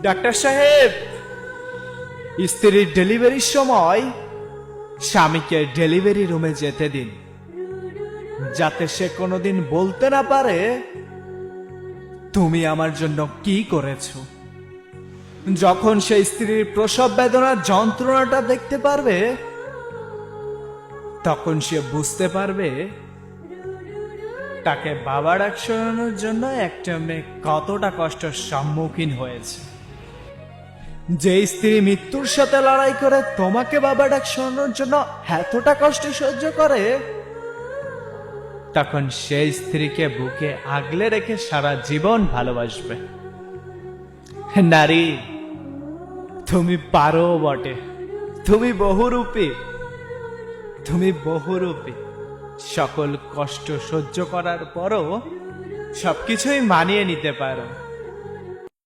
Doctor সাহেব, স্ত্রীর ডেলিভারির সময় স্বামীকে ডেলিভারি রুমে যেতে দিন, যাতে সে কোনোদিন বলতে না পারে তুমি আমার জন্য কি করেছো। যখন সে স্ত্রীর প্রসব বেদনার যন্ত্রণাটা দেখতে পারবে, তখন সে বুঝতে পারবে তাকে বাবা ডাক শোনানোর জন্য একটা মেয়ে কতটা কষ্টের সম্মুখীন হয়েছে। যে স্ত্রী মৃত্যুর সাথে লড়াই করে তোমাকে বাবা ডাক শোনানোর জন্য এতটা কষ্ট সহ্য করে, তখন সেই স্ত্রীকে বুকে আগলে রেখে সারা জীবন ভালোবাসবে। নারী, তুমি পারো বটে, তুমি বহুরূপী, তুমি বহুরূপী। সকল কষ্ট সহ্য করার পরও সবকিছুই মানিয়ে নিতে পারো।